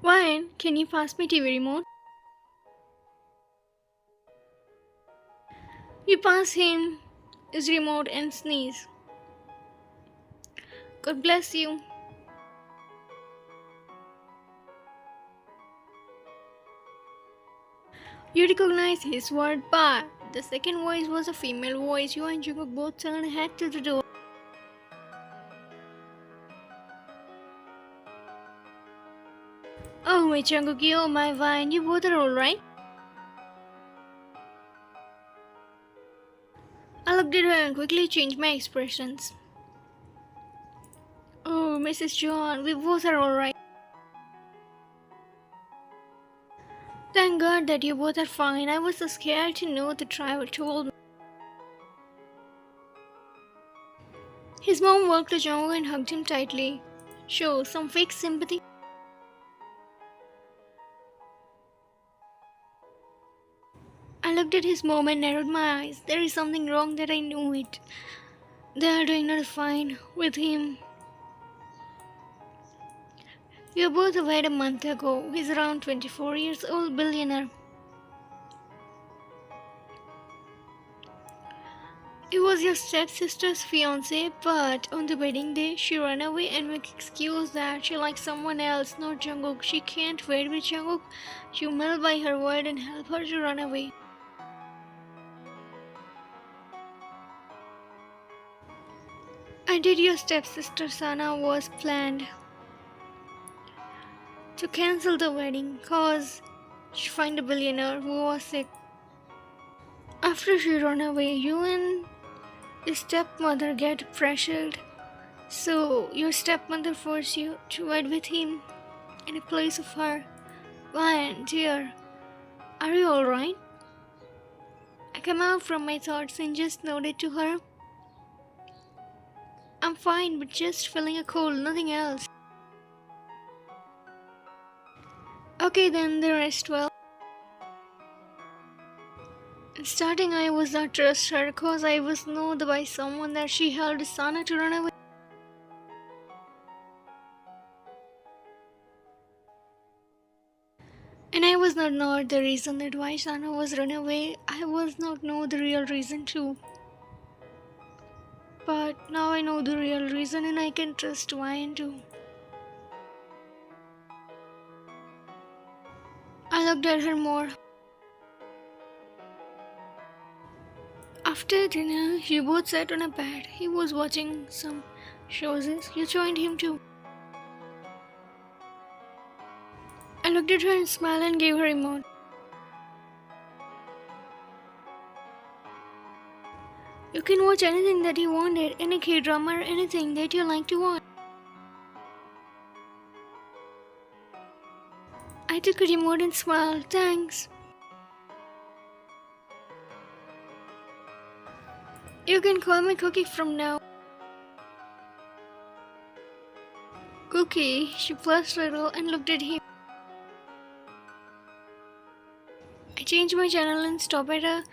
Ryan, can you pass me TV remote? You pass him his remote and sneeze. God bless you. You recognize his word, but the second voice was a female voice. You and Jungkook both turned head to the door. Oh my Jungkook, oh my Vine, you both are alright? I looked at her and quickly changed my expressions. Oh, Mrs. John, we both are alright. Thank God that you both are fine. I was so scared to know the driver told me. His mom walked to Jungkook and hugged him tightly. Show some fake sympathy. I looked at his mom and narrowed my eyes. There is something wrong that I knew it. They are doing not fine with him. We were both wed a month ago. He's around 24 years old, billionaire. It was your stepsister's fiance, but on the wedding day, she ran away and made excuse that she likes someone else, not Jungkook. She can't wed with Jungkook. You will by her word and help her to run away. I did your stepsister Sana was planned to cancel the wedding cause she found a billionaire who was sick. After she ran away, you and your stepmother get pressured. So your stepmother forced you to wed with him in place of her. Ryan, dear, are you alright? I came out from my thoughts and just nodded to her. I'm fine, but just feeling a cold, nothing else. Okay then, the rest well. Starting I was not trust her cause I was known by someone that she helped Sana to run away. And I was not know the reason that why Sana was run away. I was not know the real reason too. But now I know the real reason and I can trust Ryan too. I looked at her more. After dinner, you both sat on a bed. He was watching some shows. You joined him too. I looked at her and smiled and gave her a remote. You can watch anything that you wanted, any K-drama or anything that you like to watch. I took a remote and smiled. Thanks. You can call me Cookie from now. Cookie, she blushed a little and looked at him. I changed my channel and stopped at a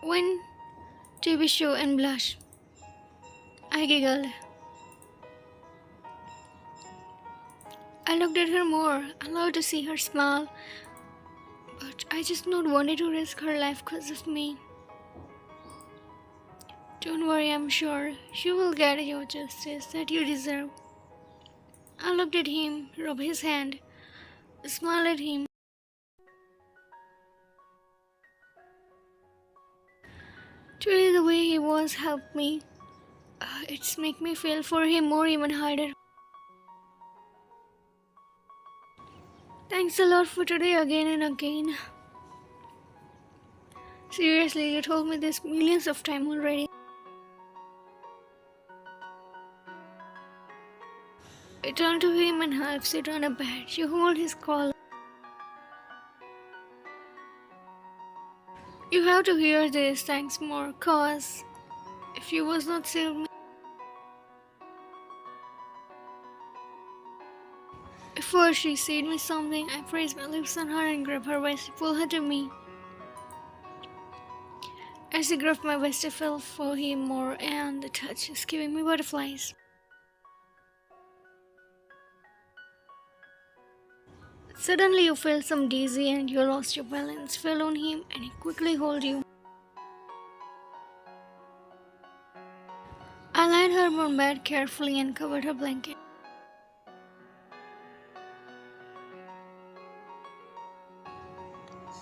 one TV show and blushed. I giggled. I looked at her more, allowed to see her smile, but I just not wanted to risk her life because of me. Don't worry, I'm sure you will get your justice that you deserve. I looked at him, rubbed his hand, smiled at him. Today the way he was helped me. It's make me feel for him more even harder. Thanks a lot for today again and again. Seriously, you told me this millions of times already. I turned to him and half sit on a bed. You hold his collar. You have to hear this, thanks more, cause if you was not saved me. Before she said me something, I pressed my lips on her and grabbed her waist to pull her to me. As As he gripped my wrist, I felt for him more, and the touch is giving me butterflies. Suddenly, you felt some dizzy and you lost your balance, fell on him, and he quickly held you. I laid her on bed carefully and covered her blanket.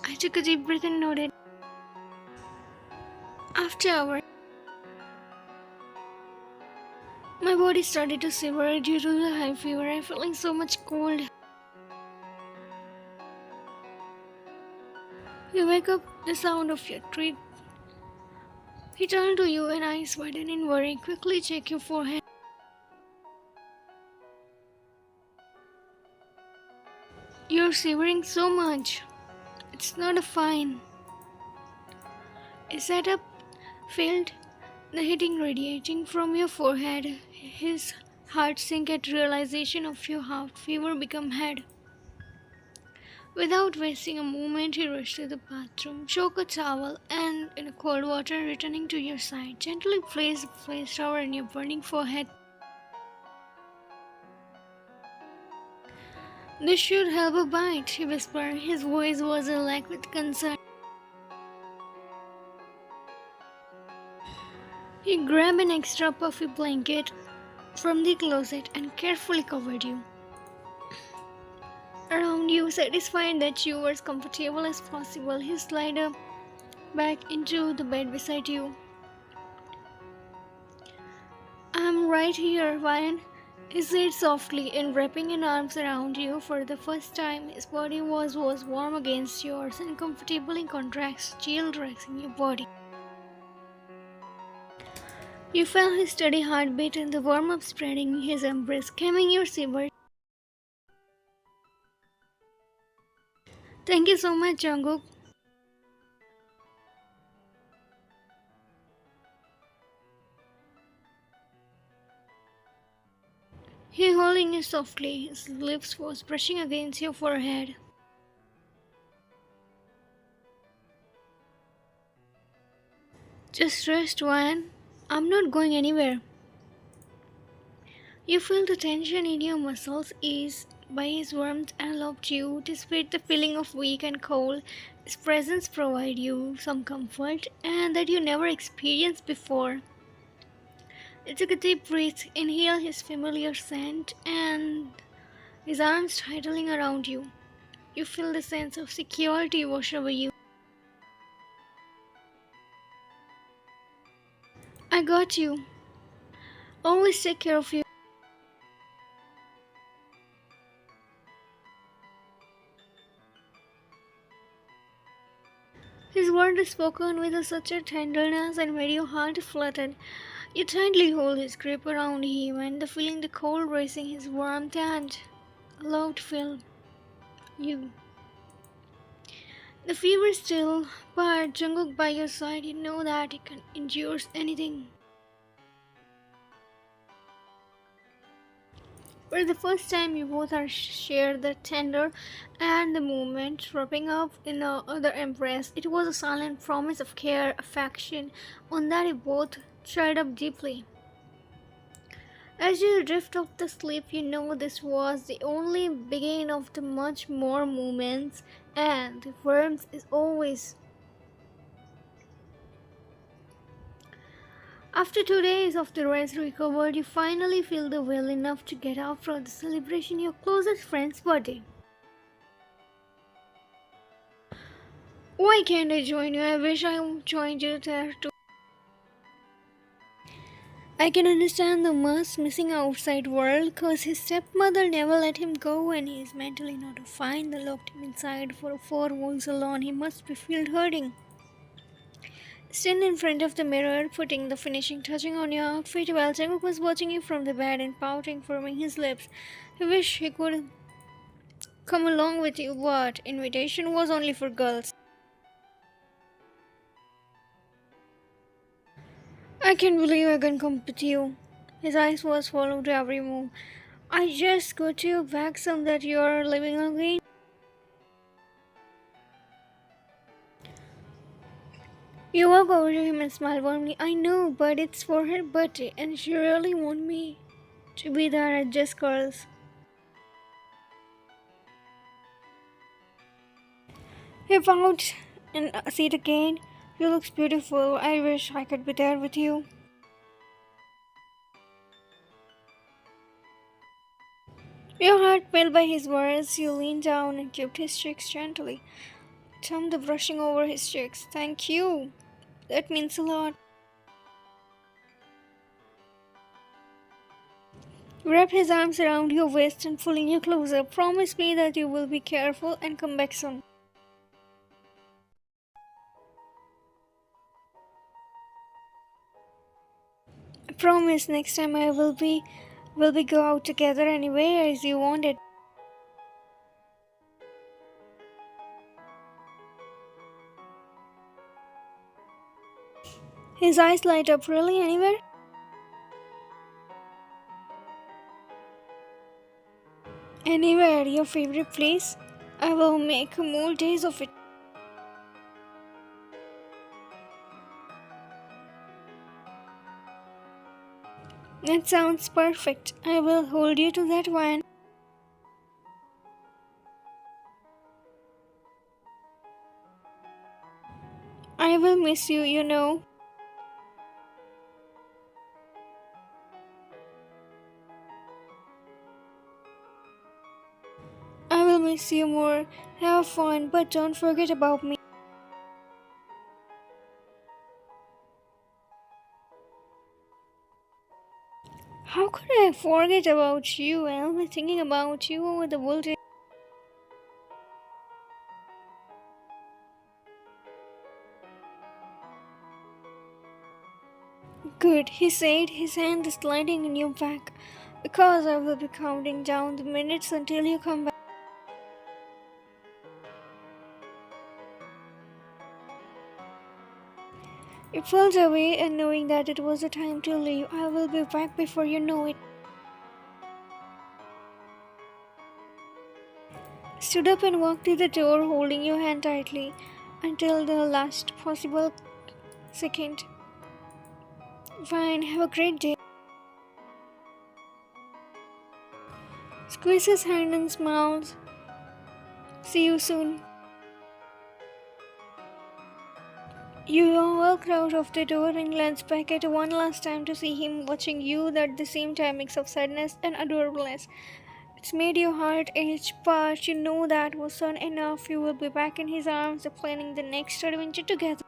I took a deep breath and nodded. After hours, my body started to shiver due to the high fever. I feeling so much cold. You wake up the sound of your treat. He turned to you and eyes widened in worry. Quickly check your forehead. You're shivering so much. It's not a fine. Is that a felt the heating radiating from your forehead? His heart sank at realization of your heart fever become head. Without wasting a moment, he rushed to the bathroom, shook a towel, and in a cold water, returning to your side, gently placed a face shower in your burning forehead. This should help a bite, he whispered. His voice was elect with concern. He grabbed an extra puffy blanket from the closet and carefully covered you. Around you, satisfied that you were as comfortable as possible, he slid back into the bed beside you. I'm right here, Ryan, he said softly, and wrapping his arms around you for the first time. His body was warm against yours and comfortably contracts, chill relaxing your body. You felt his steady heartbeat and the warmth spreading his embrace, calming your shiver. Thank you so much, Jungkook. He holding you softly, his lips was brushing against your forehead. Just rest, Ryan. I'm not going anywhere. You feel the tension in your muscles ease by his warmth and loved you, despite the feeling of weak and cold. His presence provides you some comfort and that you never experienced before. You took a deep breath, inhale his familiar scent, and his arms tightening around you. You feel the sense of security wash over you. I got you. Always take care of you. His words is spoken with such a tenderness and made your heart flutter. You tightly hold his grip around him and the feeling the cold racing his warmth and love to fill you. The fever is still, but Jungkook by your side, you know that he can endure anything. For the first time, you both are share the tender and the moment, wrapping up in the other embrace. It was a silent promise of care, affection, on that you both tried up deeply. As you drift off to sleep, you know this was the only beginning of the much more moments, and the warmth is always. After 2 days of the rest recovered, you finally feel the well enough to get out for the celebration of your closest friend's birthday. Why can't I join you? I wish I joined you there too. I can understand the Mus missing outside world cause his stepmother never let him go and he is mentally not fine. They locked him inside for 4 months alone. He must be feel hurting. Stand in front of the mirror, putting the finishing touching on your outfit while Jungkook was watching you from the bed and pouting, forming his lips. He wished he could come along with you, but invitation was only for girls. I can't believe I can come with you. His eyes was followed every move. I just got you back some that you're living again. You walk over to him and smile warmly. I know, but it's for her birthday, and she really wants me to be there at Just Girls. He found and seat again. You look beautiful. I wish I could be there with you. Your heart filled by his words, you leaned down and kissed his cheeks gently. Tom the brushing over his cheeks. Thank you. That means a lot. Wrap his arms around your waist and pulling you closer. Promise me that you will be careful and come back soon. I promise next time I will be go out together anywhere as you wanted. His eyes light up. Really anywhere? Anywhere, your favorite place? I will make more days of it. That sounds perfect. I will hold you to that one. I will miss you, you know. I will miss you more. Have fun, but don't forget about me. How could I forget about you? I'll be thinking about you over the whole day. Good, he said, his hand sliding in your back. Because I will be counting down the minutes until you come back. You pulled away and knowing that it was the time to leave. I will be back before you know it. Stood up and walked to the door, holding your hand tightly until the last possible second. Fine, have a great day. Squeeze his hand and smiles. See you soon. You walked out of the door and glanced back at one last time to see him watching you at the same time mix of sadness and adorableness. It's made your heart ache, but you know that was soon enough. You will be back in his arms, planning the next adventure together.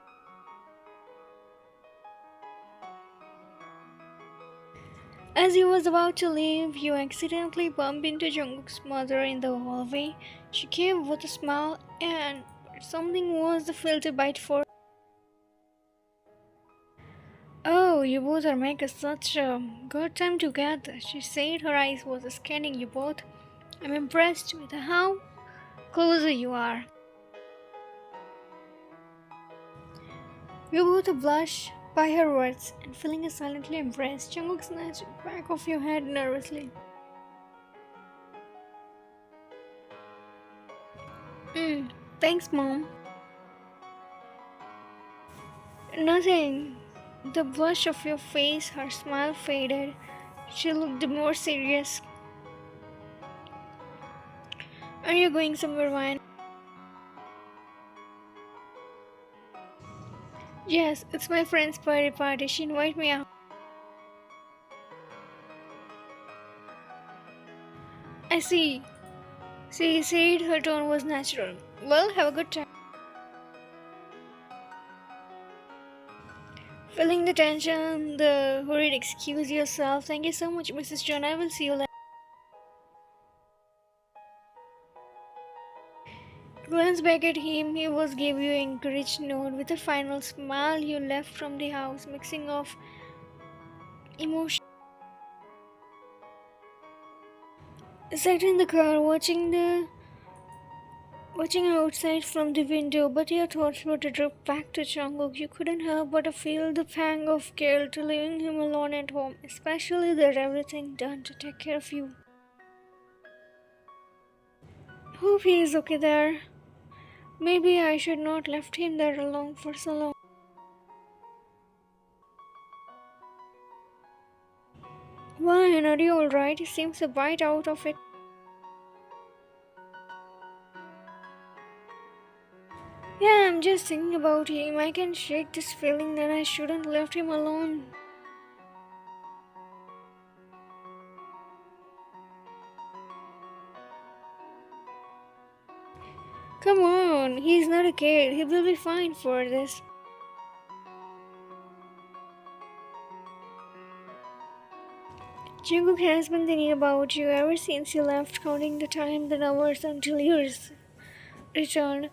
As he was about to leave, you accidentally bumped into Jungkook's mother in the hallway. She came with a smile and something was the filter bite for. Oh, you both are making such a good time together, she said. Her eyes was scanning you both. I'm impressed with how closer you are. You both blush by her words and feeling silently embraced. Jungkook snatched the back of your head nervously. Thanks, Mom. Nothing. The blush of your face, her smile faded. She looked more serious. Are you going somewhere, Ryan? Yes, it's my friend's birthday party. She invited me out. I see. She said her tone was natural. Well, have a good time. Feeling the tension, the hurried excuse yourself. Thank you so much, Mrs. John. I will see you later. Glance back at him. He was gave you an encouraged nod with a final smile. You left from the house, mixing of emotion. Sat in the car, watching outside from the window, but your thoughts were to drift back to Jungkook. You couldn't help but feel the pang of guilt leaving him alone at home, especially that everything done to take care of you. Hope he is okay there. Maybe I should not left him there alone for so long. Why, are you alright? He seems a bite out of it. Yeah, I'm just thinking about him. I can shake this feeling that I shouldn't left him alone. Come on, he's not a kid. He will be fine for this. Jungkook has been thinking about you ever since you left, counting the time, the hours until yours returned.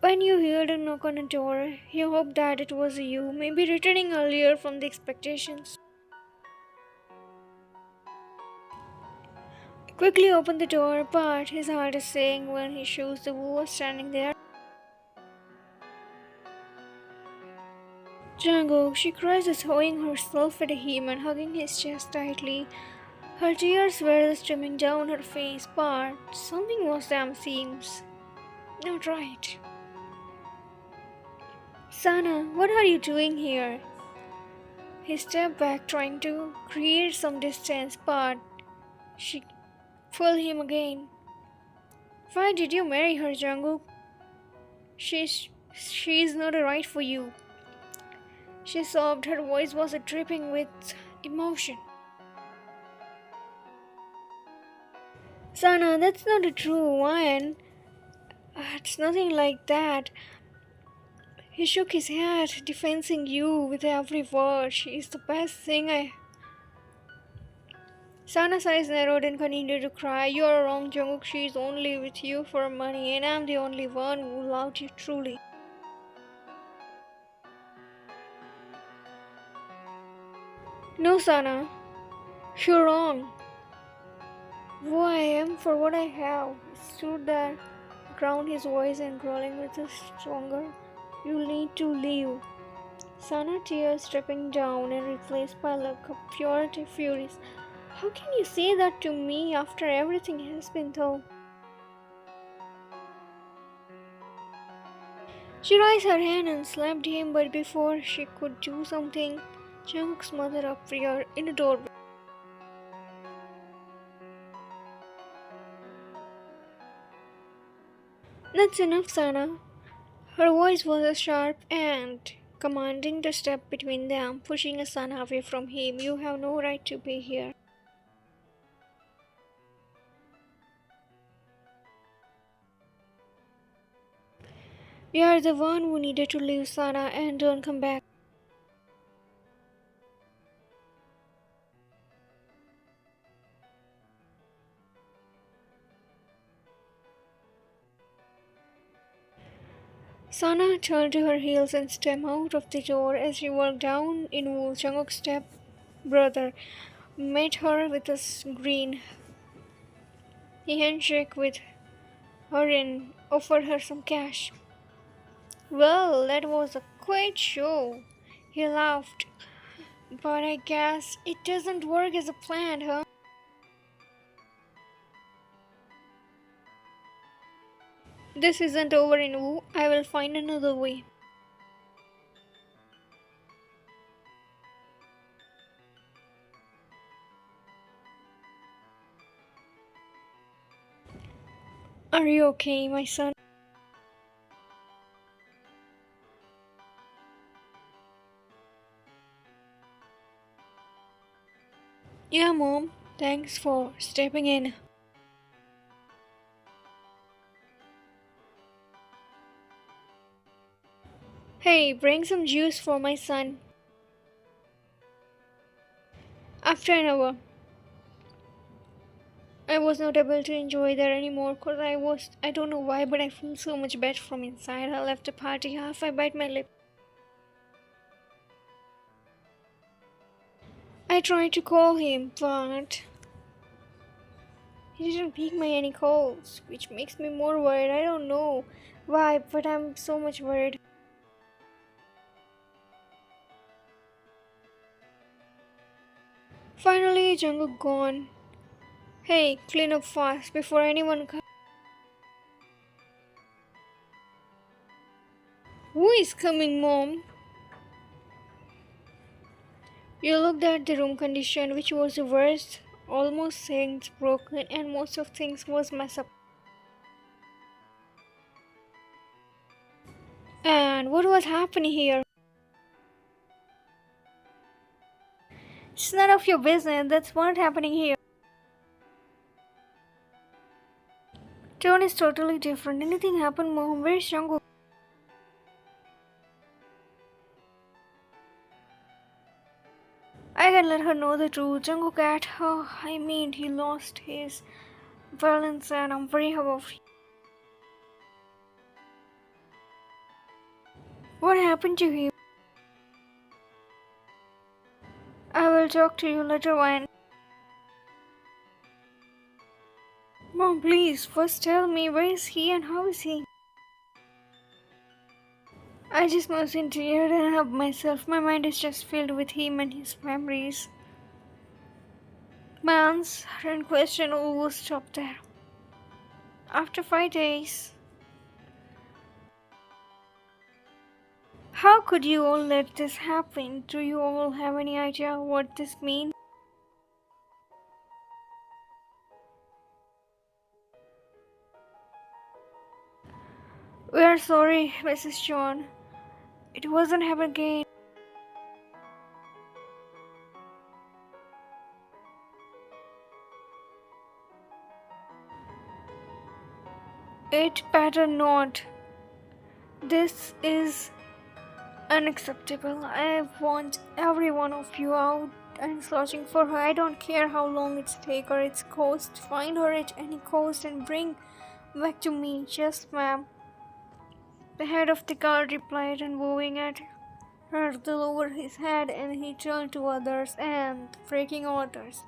When you heard a knock on the door, he hoped that it was you, maybe returning earlier from the expectations. Quickly opened the door, but his heart is saying when he shows the Wu was standing there. Django, she cries, throwing herself at him and hugging his chest tightly. Her tears were streaming down her face, but something was damn seems not right. Sana, what are you doing here? He stepped back, trying to create some distance, but she pulled him again. Why did you marry her, Jungkook? She's not right for you. She sobbed. Her voice was dripping with emotion. Sana, that's not a true one. It's nothing like that. He shook his head, defending you with every word. She is the best thing I. Sana's eyes narrowed and continued to cry. You are wrong, Jungkook. She is only with you for money, and I'm the only one who loved you truly. No, Sana, you're wrong. Who I am for what I have. He stood there, ground his voice and growling with a stronger. You need to leave. Sana tears dripping down and replaced by a look of purity furious. How can you say that to me after everything has been told? She raised her hand and slapped him, but before she could do something, Jungkook's mother appeared in the doorway. That's enough, Sana. Her voice was sharp and commanding to step between them, pushing Sana away from him. You have no right to be here. You are the one who needed to leave, Sana, and don't come back. Sana turned to her heels and stepped out of the door. As she walked down in Woo, Jungkook's step brother met her with a grin. He handshake with her and offered her some cash. Well, that was a great show. He laughed. But I guess it doesn't work as a plan, huh? This isn't over in Woo. I will find another way. Are you okay, my son? Yeah, Mom. Thanks for stepping in. Hey, bring some juice for my son. After an hour, I was not able to enjoy that anymore because I don't know why, but I feel so much better from inside. I left the party half, I bite my lip. I tried to call him, but he didn't pick my any calls, which makes me more worried. I don't know why, but I'm so much worried. Finally, Jungkook gone. Hey, clean up fast before anyone comes. Who is coming, Mom? You looked at the room condition, which was the worst. Almost things broken, and most of things was messed up. And what was happening here? It's none of your business. That's what happening here. Tone is totally different. Anything happened, Mom? Where's Jungkook? I can let her know the truth. Jungkook at her. I mean, he lost his balance, and I'm very about. What happened to him? I will talk to you later when. Mom, please, first tell me where is he and how is he? I just mustn't tear and help myself. My mind is just filled with him and his memories. My answer and question always stop there. After 5 days, how could you all let this happen? Do you all have any idea what this means? We are sorry, Mrs. John. It wasn't happen again. It better not. This is unacceptable. I want every one of you out and searching for her. I don't care how long it's take or its cost. Find her at any cost and bring back to me. Yes, ma'am. The head of the guard replied and bowing at her to lower his head, and he turned to others and breaking orders.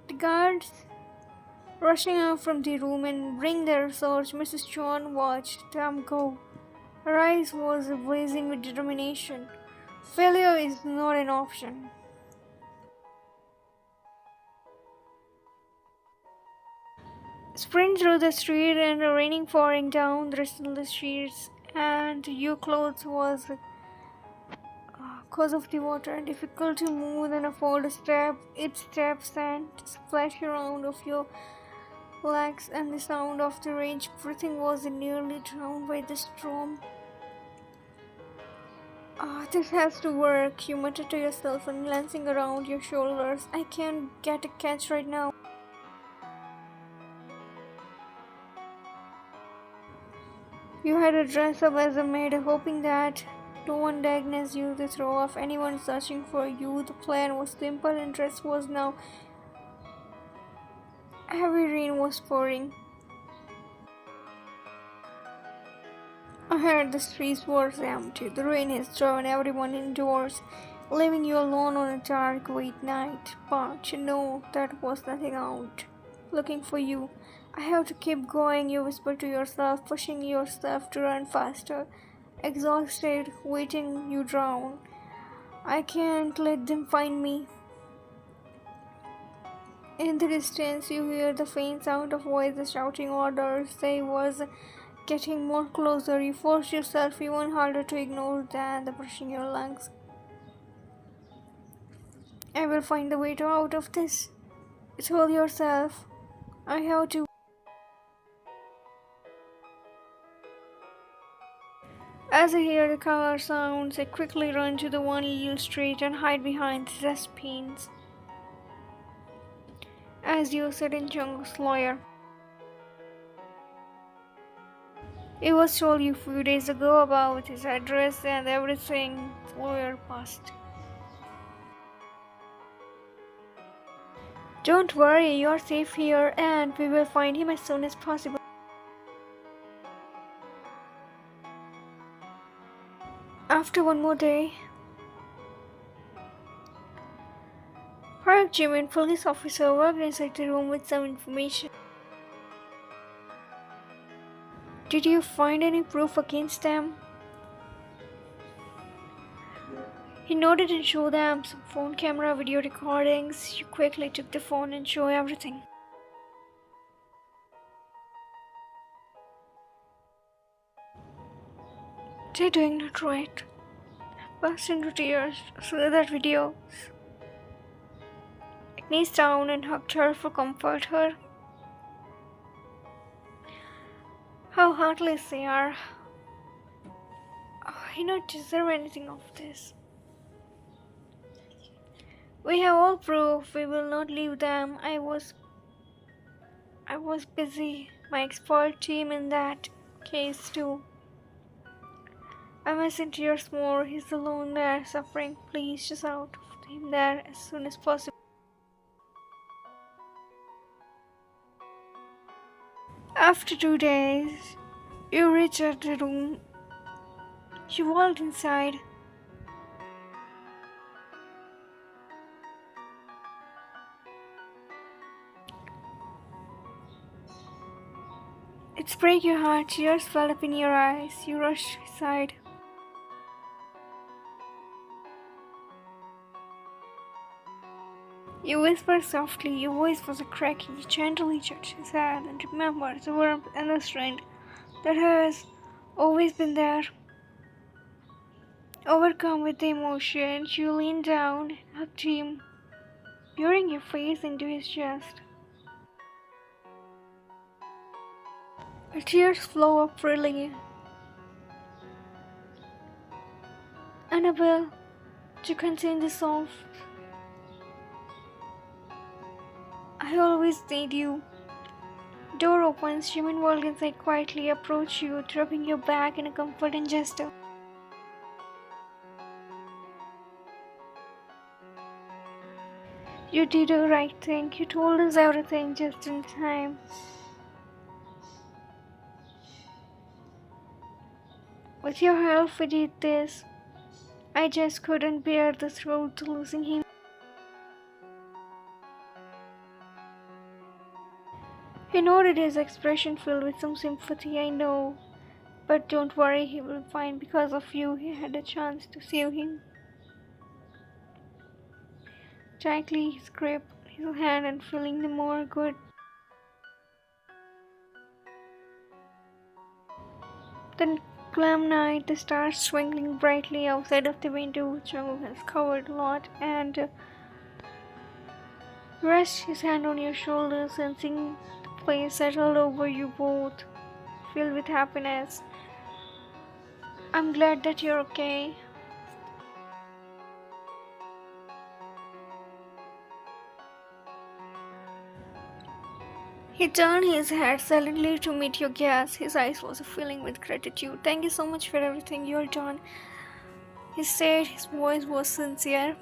The guards rushing out from the room and bring their swords. Mrs. John watched them go. Her eyes was blazing with determination. Failure is not an option. Sprint through the street and the raining pouring down the streets, and your clothes was cause of the water difficult to move and afford a step. Its steps and splash around of your legs and the sound of the rain. Everything was nearly drowned by the storm. This has to work, you muttered to yourself and glancing around your shoulders. I can't get a catch right now. You had to dress up as a maid, hoping that no one diagnosed you to throw off anyone searching for you. The plan was simple and dress was now. Heavy rain was pouring. Ahead, the streets were empty. The rain has driven everyone indoors, leaving you alone on a dark, wet night. But you know that was nothing out. Looking for you. I have to keep going, you whisper to yourself, pushing yourself to run faster. Exhausted, waiting, you drown. I can't let them find me. In the distance, you hear the faint sound of voices shouting orders. They was getting more closer. You force yourself even harder to ignore than the brushing your lungs. I will find a way to out of this. You told yourself. I have to. As I hear the car sounds, I quickly run to the one little street and hide behind the dustbins. As you said in Jungkook's lawyer. It was told you a few days ago about his address and everything. The lawyer passed. Don't worry, you're safe here and we will find him as soon as possible. After one more day, Park Jimin, police officer, walked inside the room with some information. Did you find any proof against them? He nodded and showed them some phone camera video recordings. You quickly took the phone and showed everything. They're doing not right. burst into tears to see that video. I kneeled down and hugged her to comfort her. How heartless they are. I don't deserve anything of this. We have all proof we will not leave them. I was busy. My expert team in that case too. I must in tears more. He's alone there suffering. Please just out of him there as soon as possible. After 2 days, you reached the room. You walked inside. It's break your heart. Tears well up in your eyes. You rushed inside. You whispered softly. Your voice was a cracky. You gently touched his hand and remembered the warmth and the strength that has always been there. Overcome with the emotion, you leaned down and hugged him, burying your face into his chest. The tears flow up freely. Annabelle, to contain the soft. I always need you. Door opens, human walk inside quietly, approach you, dropping your back in a comforting gesture. You did the right thing. You told us everything just in time. With your help, we did this. I just couldn't bear the thought of losing him. He noted his expression filled with some sympathy, I know. But don't worry, he will be fine. Because of you, he had a chance to save him. Tightly he gripped his hand and feeling the more good. Then calm night, the stars twinkling brightly outside of the window. Jungkook has covered a lot and rests his hand on your shoulder, sensing the place settled over you both, filled with happiness. I'm glad that you're okay. He turned his head silently to meet your gaze. His eyes was filling with gratitude. Thank you so much for everything you've done. He said, his voice was sincere.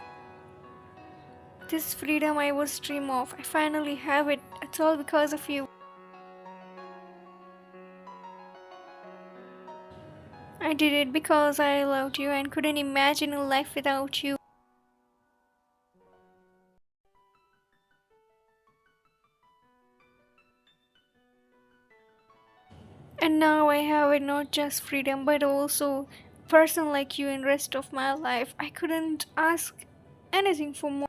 This freedom I was dream of. I finally have it. It's all because of you. I did it because I loved you and couldn't imagine a life without you. And now I have it, not just freedom but also a person like you in rest of my life. I couldn't ask anything for more.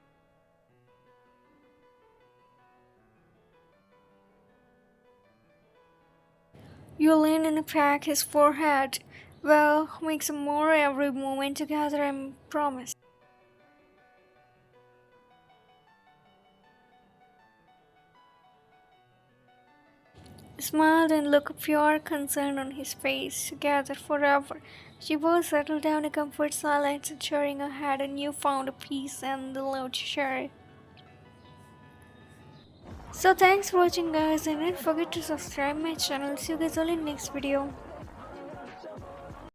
You lean and crack his forehead. Well, make some more every moment together, I promise. Smiled and looked pure concern on his face. Together forever. She both settled down in comfort silence, ensuring her had a newfound peace and the love to share. So thanks for watching guys, and don't forget to subscribe my channel. See you guys all in next video.